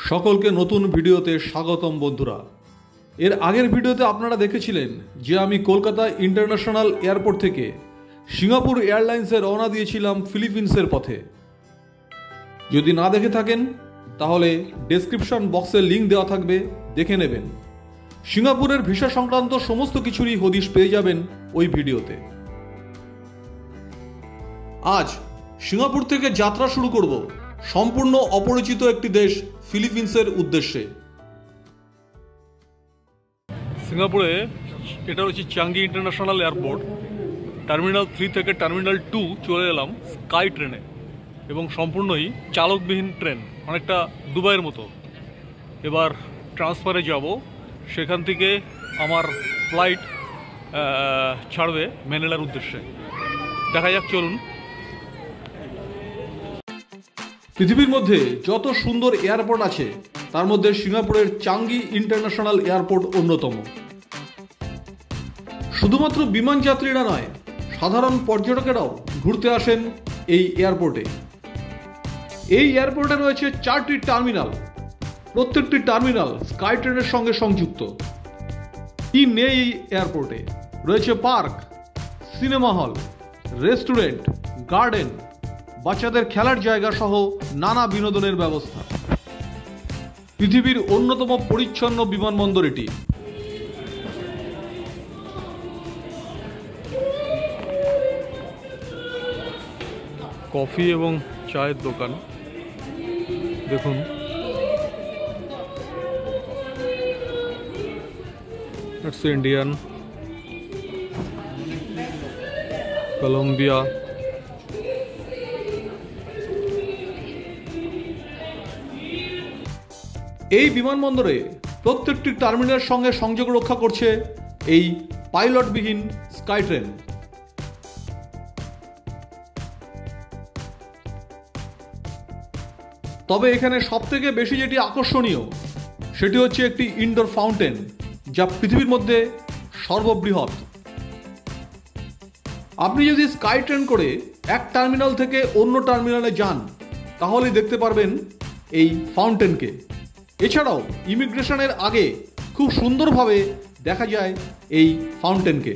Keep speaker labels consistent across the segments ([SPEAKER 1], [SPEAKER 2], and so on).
[SPEAKER 1] সকলকে নতুন ভিডিওতে স্বাগতম বন্ধুরা। এর আগের ভিডিওতে আপনারা দেখেছিলেন যে আমি কলকাতা ইন্টারন্যাশনাল এয়ারপোর্ট থেকে সিঙ্গাপুর এয়ারলাইন্সে রওনা দিয়েছিলাম ফিলিপিন্সের পথে। যদি না দেখে থাকেন তাহলে ডেসক্রিপশন বক্সে লিঙ্ক দেওয়া থাকবে, দেখে নেবেন। সিঙ্গাপুরের ভিসা সংক্রান্ত সমস্ত কিছুরই হদিশ পেয়ে যাবেন ওই ভিডিওতে। আজ সিঙ্গাপুর থেকে যাত্রা শুরু করব সম্পূর্ণ অপরিচিত একটি দেশ ফিলিপিন্সের উদ্দেশ্যে। সিঙ্গাপুরে এটা হচ্ছে চাঙ্গি ইন্টারন্যাশনাল এয়ারপোর্ট। টার্মিনাল 3 থেকে টার্মিনাল 2 চলে এলাম স্কাই ট্রেনে, এবং সম্পূর্ণই চালকবিহীন ট্রেন, অনেকটা দুবাইয়ের মতো। এবার ট্রান্সফারে যাব, সেখান থেকে আমার ফ্লাইট ছাড়বে ম্যানিলার উদ্দেশ্যে। দেখা যাক, চলুন। পৃথিবীর মধ্যে যত সুন্দর এয়ারপোর্ট আছে তার মধ্যে সিঙ্গাপুরের চাঙ্গি ইন্টারন্যাশনাল এয়ারপোর্ট অন্যতম। শুধুমাত্র বিমান যাত্রীরা নয়, সাধারণ পর্যটকেরাও ঘুরতে আসেন এই এয়ারপোর্টে। এই এয়ারপোর্টে রয়েছে 4টি টার্মিনাল। প্রত্যেকটি টার্মিনাল স্কাই ট্রেনের সঙ্গে সংযুক্ত। কি নেই এই এয়ারপোর্টে? রয়েছে park, cinema hall, restaurant, garden, বাচ্চাদের খেলার জায়গা সহ নানা বিনোদনের ব্যবস্থা। পৃথিবীর অন্যতম পরিচ্ছন্ন বিমানবন্দর এটি। কফি এবং চায়ের দোকান দেখুন। ইটস ইন্ডিয়ান, কলম্বিয়া, এই বিমানবন্দরে প্রত্যেকটি টার্মিনালের সঙ্গে সংযোগ রক্ষা করছে এই পাইলটবিহীন স্কাই ট্রেন। তবে এখানে সবথেকে বেশি যেটি আকর্ষণীয় সেটি হচ্ছে একটি ইনডোর ফাউন্টেন, যা পৃথিবীর মধ্যে সর্ববৃহৎ। আপনি যদি স্কাই ট্রেন করে এক টার্মিনাল থেকে অন্য টার্মিনালে যান তাহলেই দেখতে পারবেন এই ফাউন্টেনকে। এছাড়াও ইমিগ্রেশনের আগে খুব সুন্দরভাবে দেখা যায় এই ফাউন্টেনকে।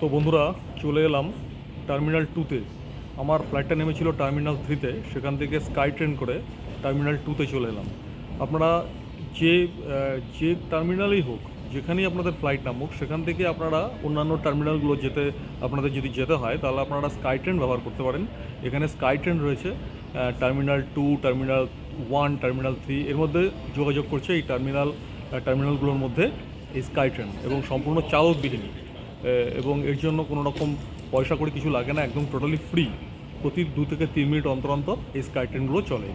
[SPEAKER 1] তো বন্ধুরা, চলে এলাম টার্মিনাল 2-তে। আমার ফ্লাইটটা নেমেছিল টার্মিনাল 3-তে, সেখান থেকে স্কাই ট্রেন করে টার্মিনাল 2-তে চলে এলাম। আপনারা যে টার্মিনালেই হোক, যেখানেই আপনাদের ফ্লাইট নামুক, সেখান থেকে আপনারা অন্যান্য টার্মিনালগুলো আপনাদের যদি যেতে হয় তাহলে আপনারা স্কাই ট্রেন ব্যবহার করতে পারেন। এখানে স্কাই ট্রেন রয়েছে টার্মিনাল 2, টার্মিনাল 1, টার্মিনাল 3, এর মধ্যে যোগাযোগ করছে এই টার্মিনালগুলোর মধ্যে এই স্কাই ট্রেন, এবং সম্পূর্ণ চালকবিহীন, এবং এর জন্য কোনো রকম পয়সা করে কিছু লাগে না, একদম টোটালি ফ্রি। প্রতি 2 থেকে 3 মিনিট অন্তর অন্তর এই স্কাই ট্রেনগুলো চলে।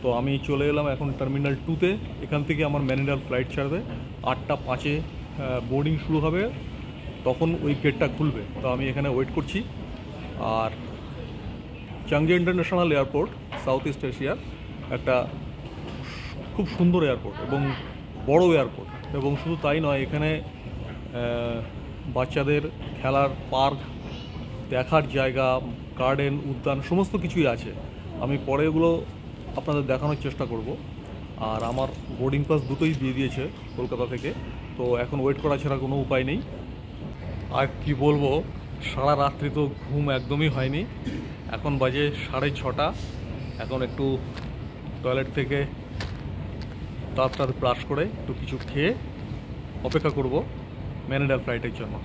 [SPEAKER 1] তো আমি চলে এলাম এখন টার্মিনাল 2-তে। এখান থেকে আমার ম্যানিলার ফ্লাইট ছাড়বে 8টা 5-এ, বোর্ডিং শুরু হবে, তখন ওই গেটটা খুলবে। তো আমি এখানে ওয়েট করছি। আর Changi international airport south east এশিয়ার একটা খুব সুন্দর এয়ারপোর্ট এবং বড় এয়ারপোর্ট। এবং শুধু তাই নয়, এখানে বাচ্চাদের খেলার পার্ক, দেখার জায়গা, গার্ডেন, উদ্যান সমস্ত কিছুই আছে। আমি পরে এগুলো আপনাদের দেখানোর চেষ্টা করব। আর আমার বোর্ডিং পাস দুটোই দিয়ে দিয়েছে কলকাতা থেকে, তো এখন ওয়েট করা ছাড়া কোনো উপায় নেই। আর কি বলবো, সারা রাত্রি তো ঘুম একদমই হয়নি। এখন বাজে 6:30। এখন একটু টয়লেট থেকে দাঁত ব্রাশ করে একটু কিছু খেয়ে অপেক্ষা করব ম্যানিলার ফ্লাইটের জন্য।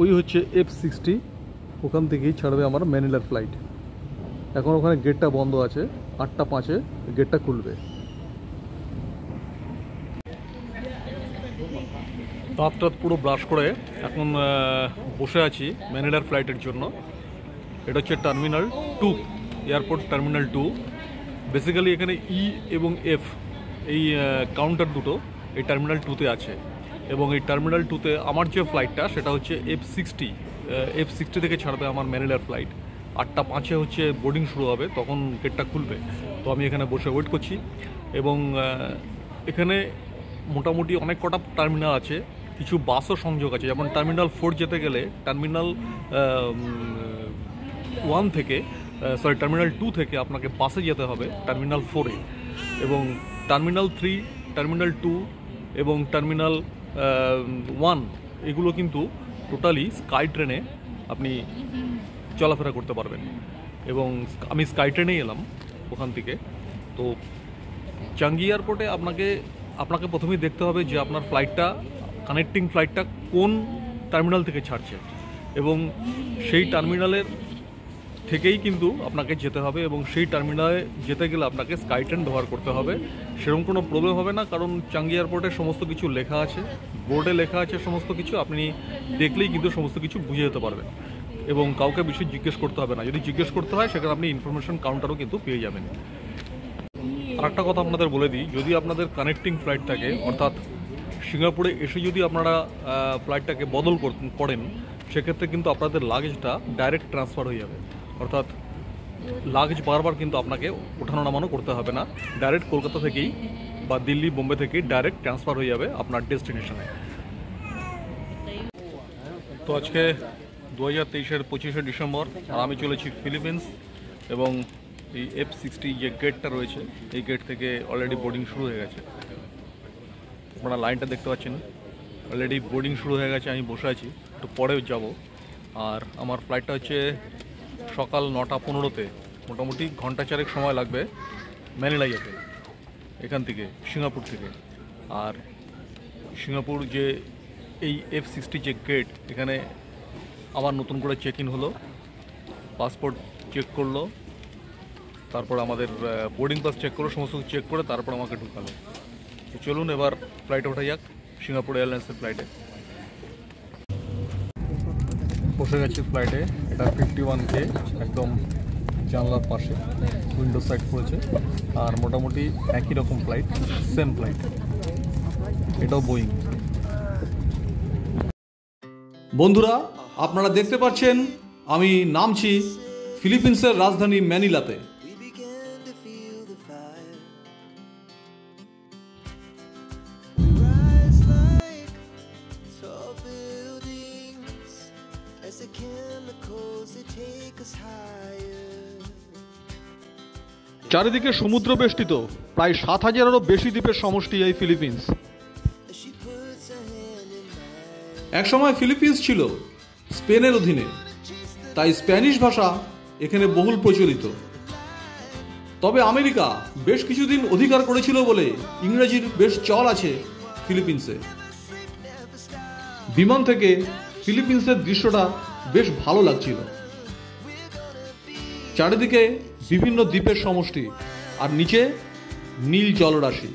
[SPEAKER 1] ওই হচ্ছে F60, ওখান থেকেই ছাড়বে আমার ম্যানিলার ফ্লাইট। এখন ওখানে গেটটা বন্ধ আছে, 8টা 5-এ গেটটা খুলবে। দাঁত পুরো ব্রাশ করে এখন বসে আছি ম্যানিলার ফ্লাইটের জন্য। এটা হচ্ছে টার্মিনাল 2, এয়ারপোর্ট টার্মিনাল 2। বেসিক্যালি এখানে ই এবং এফ এই কাউন্টার দুটো এই টার্মিনাল 2-তে আছে। এবং এই টার্মিনাল 2-তে আমার যে ফ্লাইটটা সেটা হচ্ছে F60 থেকে ছাড়বে আমার ম্যানিলার ফ্লাইট। 8:05 হচ্ছে বোর্ডিং শুরু হবে, তখন গেটটা খুলবে। তো আমি এখানে বসে ওয়েট করছি এবং এখানে মোটামুটি অনেক কটা টার্মিনাল আছে, কিছু বাসও সংযোগ আছে। যেমন টার্মিনাল 4 যেতে গেলে টার্মিনাল 2 থেকে আপনাকে বাসে যেতে হবে টার্মিনাল 4-এ, এবং টার্মিনাল 3, টার্মিনাল 2 এবং টার্মিনাল 1 এগুলো কিন্তু টোটালি স্কাই ট্রেনে আপনি চলাফেরা করতে পারবেন। এবং আমি স্কাই ট্রেনেই এলাম ওখান থেকে। তো চাঙ্গি এয়ারপোর্টে আপনাকে প্রথমেই দেখতে হবে যে আপনার ফ্লাইটটা, কানেক্টিং ফ্লাইটটা কোন টার্মিনাল থেকে ছাড়ছে, এবং সেই টার্মিনালের থেকেই কিন্তু আপনাকে যেতে হবে। এবং সেই টার্মিনালে যেতে গেলে আপনাকে স্কাই ট্রেন ব্যবহার করতে হবে। সেরকম কোনো প্রবলেম হবে না, কারণ চাঙ্গি এয়ারপোর্টে সমস্ত কিছু লেখা আছে, বোর্ডে লেখা আছে সমস্ত কিছু, আপনি দেখলেই কিন্তু সমস্ত কিছু বুঝে যেতে পারবেন এবং কাউকে বিষয় জিজ্ঞেস করতে হবে না। যদি জিজ্ঞেস করতে হয় সেখানে আপনি ইনফরমেশন কাউন্টারও কিন্তু পেয়ে যাবেন। আর একটা কথা আপনাদের বলে দিই, যদি আপনাদের কানেক্টিং ফ্লাইট থাকে, অর্থাৎ সিঙ্গাপুরে এসে যদি আপনারা ফ্লাইটটাকে বদল করেন, সেক্ষেত্রে কিন্তু আপনাদের লাগেজটা ডাইরেক্ট ট্রান্সফার হয়ে যাবে। অর্থাৎ লাগেজ বারবার কিন্তু আপনাকে ওঠানো নামানো করতে হবে না, ডাইরেক্ট কলকাতা থেকেই বা দিল্লি, বোম্বে থেকেই ডাইরেক্ট ট্রান্সফার হয়ে যাবে আপনার ডেস্টিনেশনে। তো আজকে 2023-এর 25শে ডিসেম্বর, আর আমি চলেছি ফিলিপিন্স। এবং এই F60 যে গেটটা রয়েছে, এই গেট থেকে অলরেডি বোর্ডিং শুরু হয়ে গেছে। আপনারা লাইনটা দেখতে পাচ্ছেন, অলরেডি বোর্ডিং শুরু হয়ে গেছে। আমি বসে আছি, একটু পরে যাব। আর আমার ফ্লাইটটা হচ্ছে সকাল 9:15-তে, মোটামুটি ঘন্টা চারেক সময় লাগবে ম্যানিলা যেতে, এখান থেকে সিঙ্গাপুর থেকে। আর সিঙ্গাপুর যে এই F60 যে গেট, এখানে আবার নতুন করে চেক ইন হলো, পাসপোর্ট চেক করলো, তারপর আমাদের বোর্ডিং পাস চেক করলো, সমস্ত চেক করে তারপর আমাকে ঢুকালো। তো চলুন এবার ফ্লাইটে ওঠা যাক, সিঙ্গাপুর এয়ারলাইন্সের ফ্লাইটে। বসে গেছি ফ্লাইটে, এটা 51K, একদম জানলার পাশে, উইন্ডো সাইড পড়েছে। আর মোটামুটি একই রকম ফ্লাইট, সেম ফ্লাইট, এটাও বোয়িং।
[SPEAKER 2] বন্ধুরা, আপনারা দেখতে পাচ্ছেন আমি নামছি ফিলিপিন্সের রাজধানী ম্যানিলাতে। চারিদিকে সমুদ্র বেষ্টিত প্রায় 7,000-এরও বেশি দ্বীপের সমষ্টি এই ফিলিপিন্স। একসময় ফিলিপিন্স ছিল স্পেনের অধীনে, তাই স্প্যানিশ ভাষা এখানে বহুল প্রচলিত। তবে আমেরিকা বেশ কিছুদিন অধিকার করেছিল বলে ইংরেজির বেশ চল আছে ফিলিপিন্সে। বিমান থেকে ফিলিপিন্সের দৃশ্যটা বেশ ভালো লাগছিল। চারিদিকে বিভিন্ন দ্বীপের সমষ্টি, আর নিচে নীল জলরাশি।